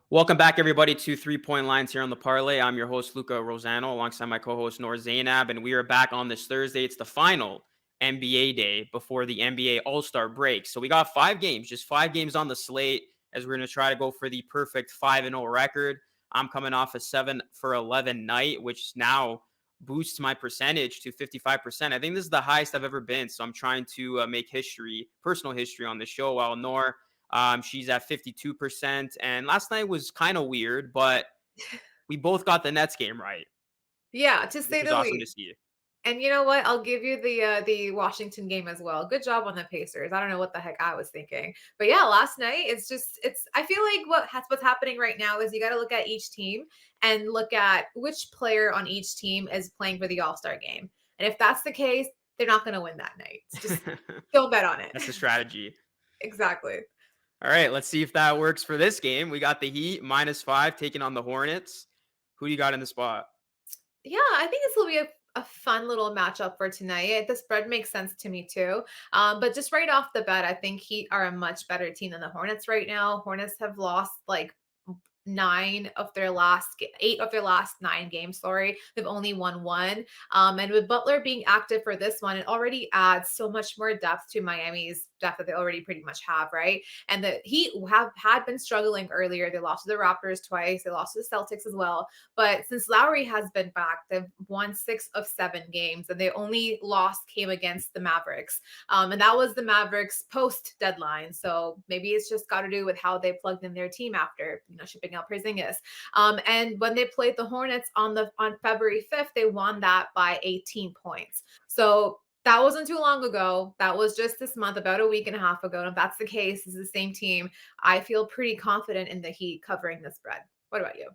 Welcome back, everybody, to 3 Point Lines here on the Parlay. I'm your host, Luca Rosano, alongside my co host, Noor Zainab, and we are back on this Thursday. It's the final NBA day before the NBA All Star break. So we got 5 games, just 5 games on the slate, as we're going to try to go for the perfect 5-0 record. I'm coming off a 7 for 11 night, which now boosts my percentage to 55%. I think this is the highest I've ever been. So I'm trying to make history, personal history on the show, while Noor, she's at 52%. And last night was kind of weird, but we both got the Nets game right, Yeah, to which say was the awesome to least. see. And you know what? I'll give you the Washington game as well. Good job on the Pacers. I don't know what the heck I was thinking. But yeah, last night it's I feel like what's happening right now is you got to look at each team and look at which player on each team is playing for the All-Star game. And if that's the case, they're not going to win that night. Just don't bet on it. That's the strategy. Exactly. All right, let's see if that works for this game. We got the Heat -5 taking on the Hornets. Who do you got in the spot? Yeah, I think this will be a fun little matchup for tonight. The spread makes sense to me too. But just right off the bat, I think Heat are a much better team than the Hornets right now. Hornets have lost like 8 of their last 9 games. Sorry, they've only won one. And with Butler being active for this one, it already adds so much more depth to Miami's depth that they already pretty much have, right? And the Heat have had been struggling earlier. They lost to the Raptors twice. They lost to the Celtics as well. But since Lowry has been back, they've won 6 of 7 games, and the only loss came against the Mavericks. And that was the Mavericks post deadline. So maybe it's just got to do with how they plugged in their team after, shipping out Porzingis. And when they played the Hornets on February 5th, they won that by 18 points. So that wasn't too long ago. That was just this month, about a week and a half ago. And if that's the case, it's the same team. I feel pretty confident in the Heat covering the spread. What about you?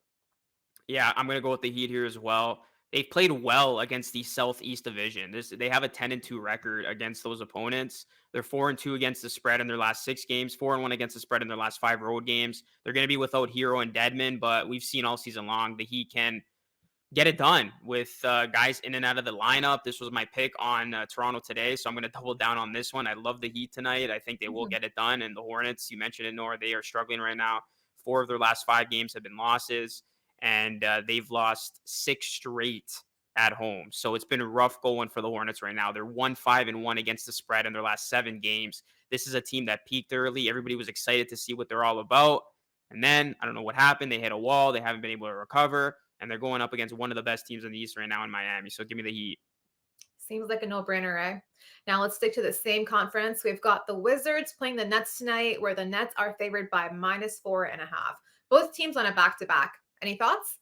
Yeah, I'm gonna go with the Heat here as well. They've played well against the Southeast Division. They have a 10-2 record against those opponents. They're 4-2 against the spread in their last 6 games, 4-1 against the spread in their last 5 road games. They're gonna be without Hero and Deadman, but we've seen all season long the Heat can get it done with guys in and out of the lineup. This was my pick on Toronto today, so I'm going to double down on this one. I love the Heat tonight. I think they will Mhm. get it done. And the Hornets, you mentioned it, Nor, they are struggling right now. 4 of their last 5 games have been losses, and they've lost 6 straight at home. So it's been rough going for the Hornets right now. They're 1-5-1 against the spread in their last 7 games. This is a team that peaked early. Everybody was excited to see what they're all about. And then I don't know what happened. They hit a wall. They haven't been able to recover, and they're going up against one of the best teams in the East right now in Miami. So give me the Heat. Seems like a no-brainer, eh? Now let's stick to the same conference. We've got the Wizards playing the Nets tonight, where the Nets are favored by -4.5. Both teams on a back-to-back. Any thoughts?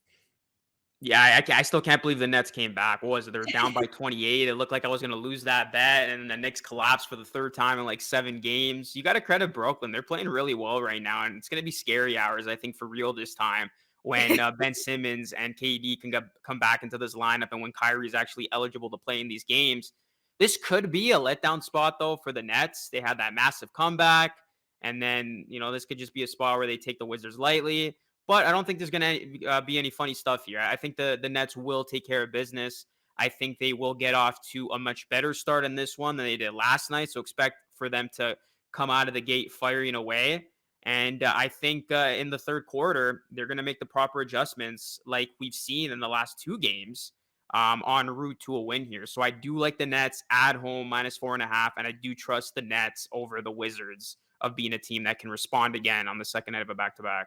Yeah, I still can't believe the Nets came back. What was it? They were down by 28. It looked like I was going to lose that bet, and the Knicks collapsed for the third time in like 7 games. You got to credit Brooklyn. They're playing really well right now, and it's going to be scary hours, I think, for real this time when Ben Simmons and KD can come back into this lineup, and when Kyrie's actually eligible to play in these games. This could be a letdown spot, though, for the Nets. They had that massive comeback, and then, this could just be a spot where they take the Wizards lightly. But I don't think there's going to be any funny stuff here. I think the Nets will take care of business. I think they will get off to a much better start in this one than they did last night. So expect for them to come out of the gate firing away. And I think in the third quarter, they're going to make the proper adjustments like we've seen in the last 2 games en route to a win here. So I do like the Nets at home -4.5. And I do trust the Nets over the Wizards of being a team that can respond again on the second night of a back to back.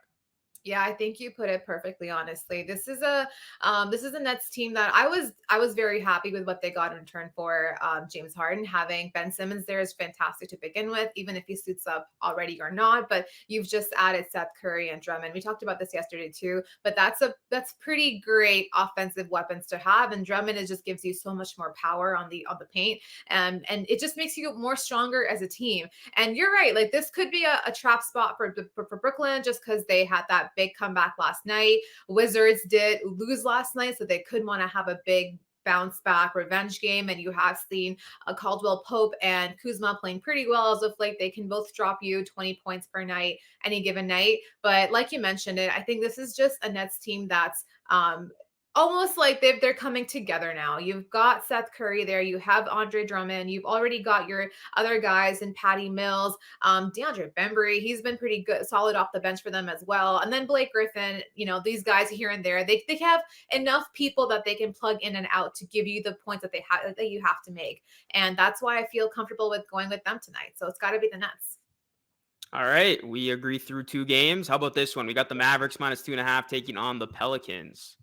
Yeah, I think you put it perfectly honestly. This is a Nets team that I was very happy with what they got in return for James Harden. Having Ben Simmons there is fantastic to begin with, even if he suits up already or not. But you've just added Seth Curry and Drummond. We talked about this yesterday too, but that's pretty great offensive weapons to have. And Drummond it just gives you so much more power on the paint. And it just makes you more stronger as a team. And you're right, like this could be a trap spot for Brooklyn just because they had that big comeback last night. Wizards did lose last night, so they could want to have a big bounce back revenge game. And you have seen Caldwell Pope and Kuzma playing pretty well as of late. They can both drop you 20 points per night, any given night. But like you mentioned it, I think this is just a Nets team that's Almost like they're coming together now. You've got Seth Curry there, you have Andre Drummond, you've already got your other guys in Patty Mills, DeAndre Bembry, he's been pretty good, solid off the bench for them as well. And then Blake Griffin, these guys here and there, they have enough people that they can plug in and out to give you the points that they have that you have to make. And that's why I feel comfortable with going with them tonight. So it's got to be the Nets. All right, we agree through 2 games. How about this one? We got the Mavericks -2.5 taking on the Pelicans.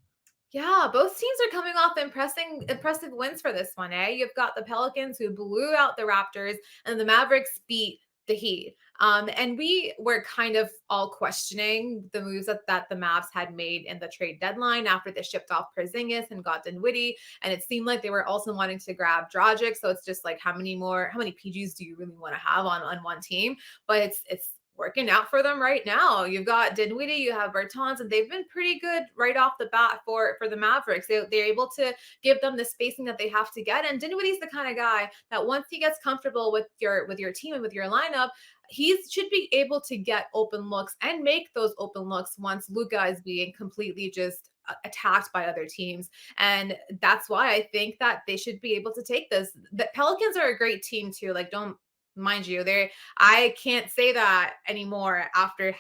Yeah, both teams are coming off impressive wins for this one, eh? You've got the Pelicans who blew out the Raptors and the Mavericks beat the Heat. And we were kind of all questioning the moves that the Mavs had made in the trade deadline after they shipped off Porzingis and got Dinwiddie. And it seemed like they were also wanting to grab Dragic. So it's just like how many PGs do you really want to have on one team? But it's working out for them right now. You've got Dinwiddie, you have Bertans, and they've been pretty good right off the bat for the Mavericks. They're able to give them the spacing that they have to get. And Dinwiddie's the kind of guy that once he gets comfortable with your team and with your lineup, he should be able to get open looks and make those open looks once Luca is being completely just attacked by other teams. And that's why I think that they should be able to take this. The Pelicans are a great team too. Like, don't mind you, they I can't say that anymore after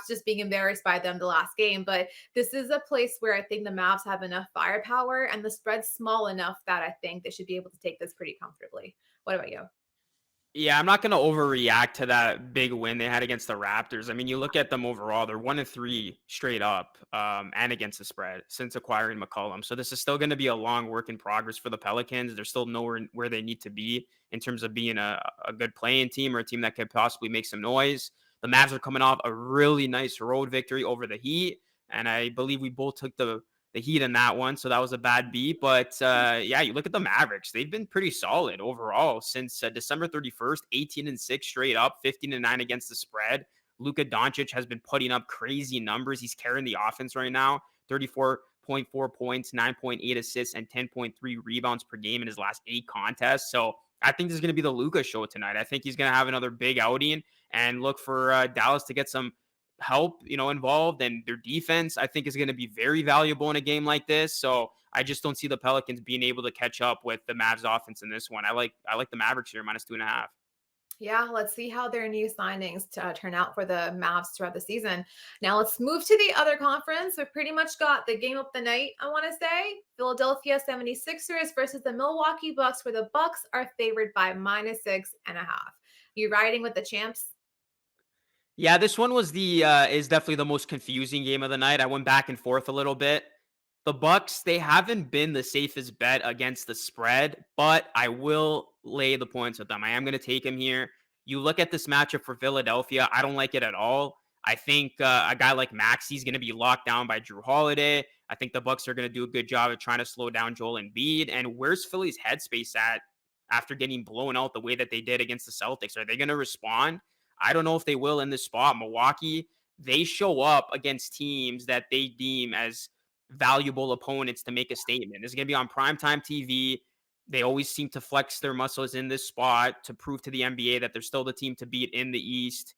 just being embarrassed by them the last game. But this is a place where I think the Mavs have enough firepower and the spread's small enough that I think they should be able to take this pretty comfortably. What about you? Yeah, I'm not going to overreact to that big win they had against the Raptors. I mean, you look at them overall; they're 1-3 straight up, and against the spread since acquiring McCollum. So this is still going to be a long work in progress for the Pelicans. They're still nowhere where they need to be in terms of being a good playing team or a team that could possibly make some noise. The Mavs are coming off a really nice road victory over the Heat, and I believe we both took the Heat in that one, so that was a bad beat. But yeah, you look at the Mavericks; they've been pretty solid overall since December 31st, 18-6 straight up, 15-9 against the spread. Luca Doncic has been putting up crazy numbers. He's carrying the offense right now: 34.4 points, 9.8 assists, and 10.3 rebounds per game in his last 8 contests. So I think this is going to be the Luca show tonight. I think he's going to have another big outing and look for Dallas to get some help, involved, and their defense I think is going to be very valuable in a game like this. So I just don't see the Pelicans being able to catch up with the Mavs offense in this one. I like the Mavericks here -2.5. Yeah, let's see how their new signings turn out for the Mavs throughout the season. Now let's move to the other conference. We've pretty much got the game of the night, I want to say. Philadelphia 76ers versus the Milwaukee Bucks, where the Bucks are favored by -6.5. You riding with the champs? Yeah, this one was the is definitely the most confusing game of the night. I went back and forth a little bit. The Bucks, they haven't been the safest bet against the spread, but I will lay the points with them. I am going to take them here. You look at this matchup for Philadelphia, I don't like it at all. I think a guy like Maxey's going to be locked down by Drew Holiday. I think the Bucks are going to do a good job of trying to slow down Joel Embiid. And where's Philly's headspace at after getting blown out the way that they did against the Celtics? Are they going to respond? I don't know if they will in this spot. Milwaukee, they show up against teams that they deem as valuable opponents to make a statement. It's going to be on primetime TV. They always seem to flex their muscles in this spot to prove to the NBA that they're still the team to beat in the East.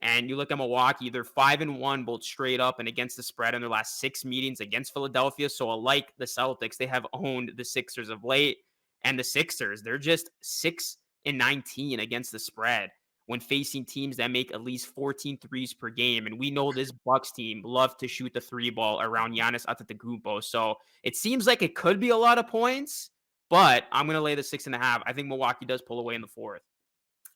And you look at Milwaukee, they're 5-1 both straight up and against the spread in their last 6 meetings against Philadelphia. So, unlike the Celtics, they have owned the Sixers of late. And the Sixers, they're just 6-19 against the spread when facing teams that make at least 14 threes per game. And we know this Bucks team loves to shoot the three ball around Giannis Antetokounmpo. So it seems like it could be a lot of points, but I'm going to lay the 6.5. I think Milwaukee does pull away in the fourth.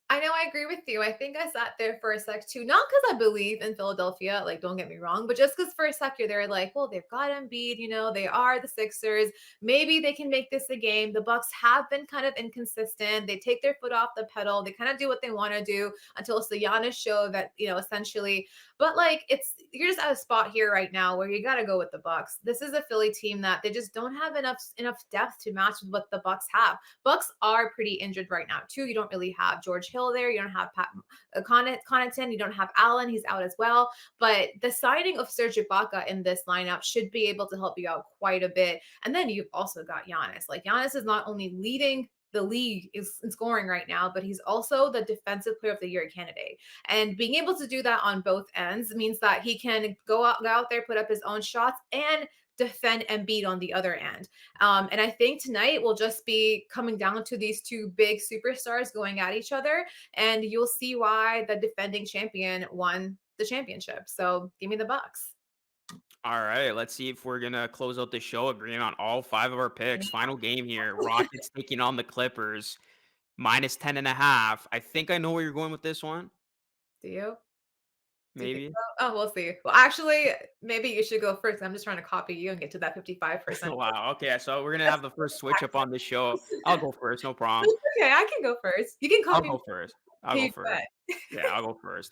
I know, I agree with you. I think I sat there for a sec too, not because I believe in Philadelphia, like don't get me wrong, but just because for a sec you're there like, well, they've got Embiid, they are the Sixers. Maybe they can make this a game. The Bucks have been kind of inconsistent. They take their foot off the pedal. They kind of do what they want to do until it's the Giannis show that, essentially. But like you're just at a spot here right now where you got to go with the Bucks. This is a Philly team that they just don't have enough depth to match with what the Bucks have. Bucks are pretty injured right now too. You don't really have George Hill there. You don't have Pat Connaughton. You don't have Allen. He's out as well. But the signing of Serge Ibaka in this lineup should be able to help you out quite a bit. And then you've also got Giannis. Like Giannis is not only leading the league is in scoring right now, but he's also the defensive player of the year candidate. And being able to do that on both ends means that he can go out there, put up his own shots, and defend Embiid on the other end. And I think tonight will just be coming down to these two big superstars going at each other, and you'll see why the defending champion won the championship. So give me the Bucks. All right, let's see if we're gonna close out the show agreeing on all 5 of our picks. Final game here. Rockets taking on the Clippers, minus 10.5. I think I know where you're going with this one. Do you? Do you think Maybe. so? Oh, we'll see. Well, actually, maybe you should go first. I'm just trying to copy you and get to that 55%. Wow. Okay, so we're gonna That's have the first switch up on this show. I'll tax. go first, no problem. It's okay. I can go first. You can I'll copy me. go first. I'll Okay, go you first. bet. Yeah, I'll go first.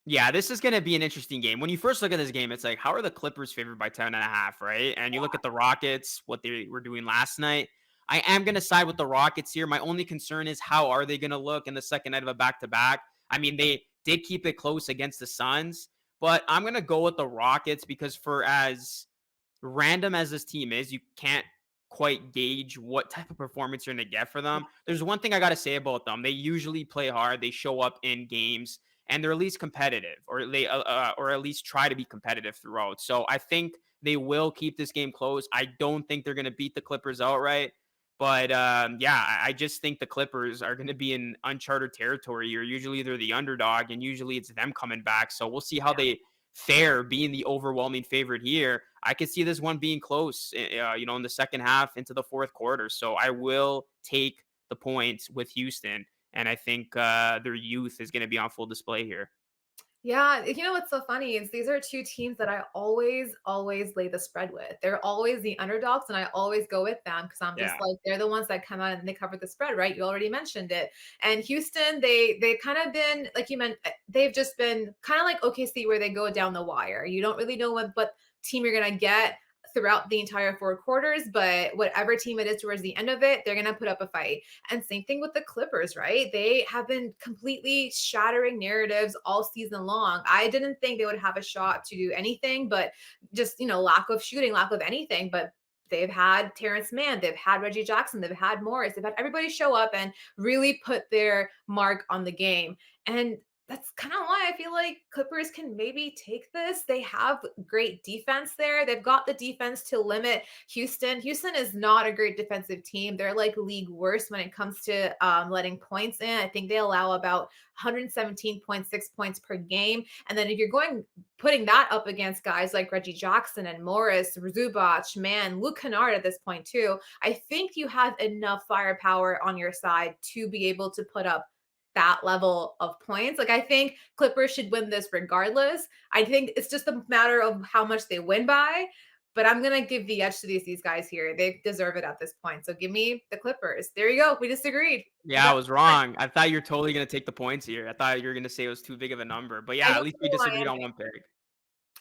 Yeah, this is going to be an interesting game. When you first look at this game, it's like, how are the Clippers favored by 10.5, right? And you look at the Rockets, what they were doing last night. I am going to side with the Rockets here. My only concern is how are they going to look in the second night of a back-to-back? I mean, they did keep it close against the Suns, but I'm going to go with the Rockets because for as random as this team is, you can't quite gauge what type of performance you're going to get for them. There's one thing I got to say about them. They usually play hard. They show up in games and they're at least competitive or at least try to be competitive throughout. So I think they will keep this game close. I don't think they're going to beat the Clippers outright. But yeah, I just think the Clippers are going to be in uncharted territory. You're usually they're the underdog, and usually it's them coming back. So we'll see how they fare being the overwhelming favorite here. I could see this one being close, in the second half into the fourth quarter. So I will take the points with Houston, and I think their youth is going to be on full display here. Yeah, you know what's so funny is these are two teams that I always lay the spread with. They're always the underdogs, and I always go with them because I'm just Yeah. like they're the ones that come out and they cover the spread, right? You already mentioned it. And Houston, they kind of been like you meant, they've just been kind of like OKC where they go down the wire. You don't really know what team you're gonna get throughout the entire four quarters, but whatever team it is towards the end of it, they're gonna put up a fight. And same thing with the Clippers, right? They have been completely shattering narratives all season long. I didn't think they would have a shot to do anything, but just, lack of shooting, lack of anything. But they've had Terrence Mann, they've had Reggie Jackson, they've had Morris, they've had everybody show up and really put their mark on the game. And that's kind of why I feel like Clippers can maybe take this. They have great defense there. They've got the defense to limit Houston. Houston is not a great defensive team. They're like league worst when it comes to letting points in. I think they allow about 117.6 points per game. And then if you're putting that up against guys like Reggie Jackson and Morris, Zubac, man, Luke Kennard at this point too, I think you have enough firepower on your side to be able to put up that level of points. Like I think Clippers should win this regardless. I think it's just a matter of how much they win by. But I'm gonna give the edge to these guys here. They deserve it at this point. So give me the Clippers. There you go. We disagreed. You Yeah, I got was wrong. I thought you're totally going to take the points here. I thought you were going to say it was too big of a number. But I yeah, know at least we who I disagreed am. on one pick.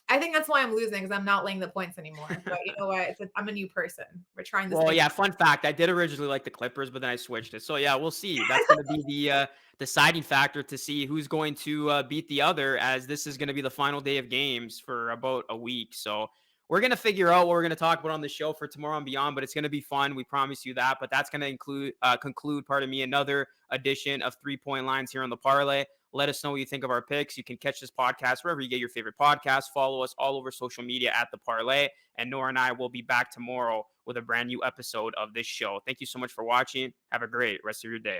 I think that's why I'm losing because I'm not laying the points anymore. But you know what? I'm a new person. We're trying this Well, thing. yeah, fun fact, I did originally like the Clippers, but then I switched it. So yeah, we'll see. That's going to be the deciding factor to see who's going to beat the other, as this is going to be the final day of games for about a week. So we're going to figure out what we're going to talk about on the show for tomorrow and beyond, but it's going to be fun. We promise you that. But that's going to conclude, pardon me, another edition of 3 Point Lines here on the Parlay. Let us know what you think of our picks. You can catch this podcast wherever you get your favorite podcast. Follow us all over social media at the Parlay. And Noor and I will be back tomorrow with a brand new episode of this show. Thank you so much for watching. Have a great rest of your day.